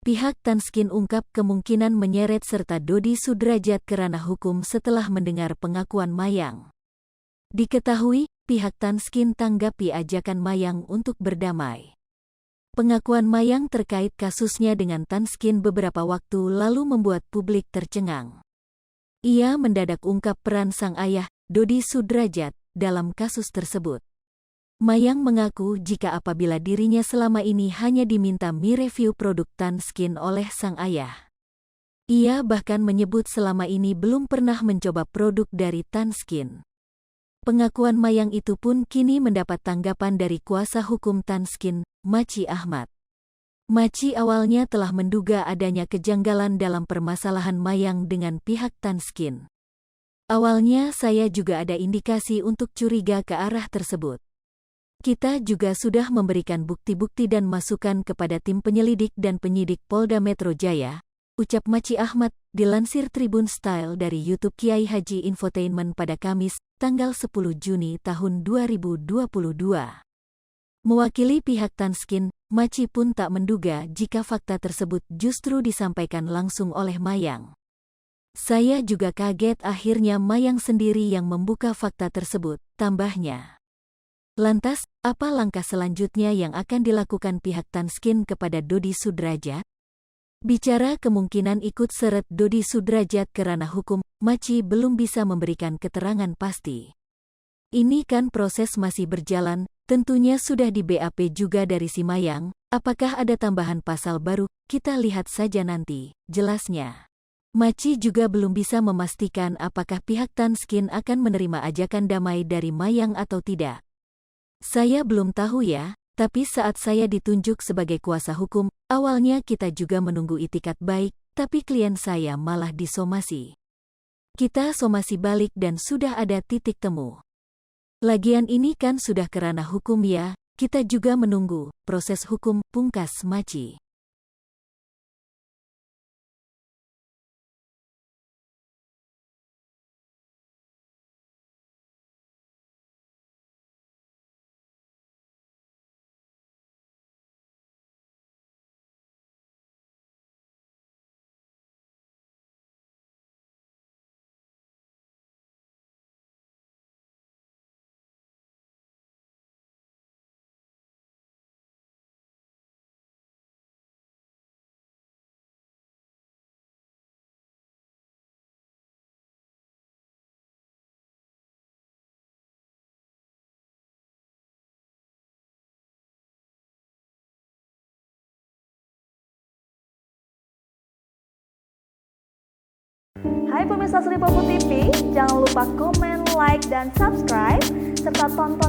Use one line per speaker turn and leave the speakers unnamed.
Pihak Tanskin ungkap kemungkinan menyeret serta Dodi Sudrajat ke ranah hukum setelah mendengar pengakuan Mayang. Diketahui, pihak Tanskin tanggapi ajakan Mayang untuk berdamai. Pengakuan Mayang terkait kasusnya dengan Tanskin beberapa waktu lalu membuat publik tercengang. Ia mendadak ungkap peran sang ayah, Dodi Sudrajat, dalam kasus tersebut. Mayang mengaku jika apabila dirinya selama ini hanya diminta mereview produk Tanskin oleh sang ayah. Ia bahkan menyebut selama ini belum pernah mencoba produk dari Tanskin. Pengakuan Mayang itu pun kini mendapat tanggapan dari kuasa hukum Tanskin, Maci Ahmad. Maci awalnya telah menduga adanya kejanggalan dalam permasalahan Mayang dengan pihak Tanskin. Awalnya saya juga ada indikasi untuk curiga ke arah tersebut. Kita juga sudah memberikan bukti-bukti dan masukan kepada tim penyelidik dan penyidik Polda Metro Jaya, ucap Maci Ahmad, dilansir Tribun Style dari YouTube Kiai Haji Infotainment pada Kamis, tanggal 10 Juni tahun 2022. Mewakili pihak Tanskin, Maci pun tak menduga jika fakta tersebut justru disampaikan langsung oleh Mayang. Saya juga kaget akhirnya Mayang sendiri yang membuka fakta tersebut, tambahnya. Lantas, apa langkah selanjutnya yang akan dilakukan pihak Tanskin kepada Dodi Sudrajat? Bicara kemungkinan ikut seret Dodi Sudrajat ke ranah hukum, Maci belum bisa memberikan keterangan pasti. Ini kan proses masih berjalan, tentunya sudah di BAP juga dari si Mayang, apakah ada tambahan pasal baru, kita lihat saja nanti, jelasnya. Maci juga belum bisa memastikan apakah pihak Tanskin akan menerima ajakan damai dari Mayang atau tidak. Saya belum tahu ya, tapi saat saya ditunjuk sebagai kuasa hukum, awalnya kita juga menunggu itikat baik, tapi klien saya malah disomasi. Kita somasi balik dan sudah ada titik temu. Lagian ini kan sudah ke ranah hukum ya, kita juga menunggu proses hukum, pungkas Maci.
Hai pemirsa Sri Popo TV, jangan lupa komen, like, dan subscribe, serta tonton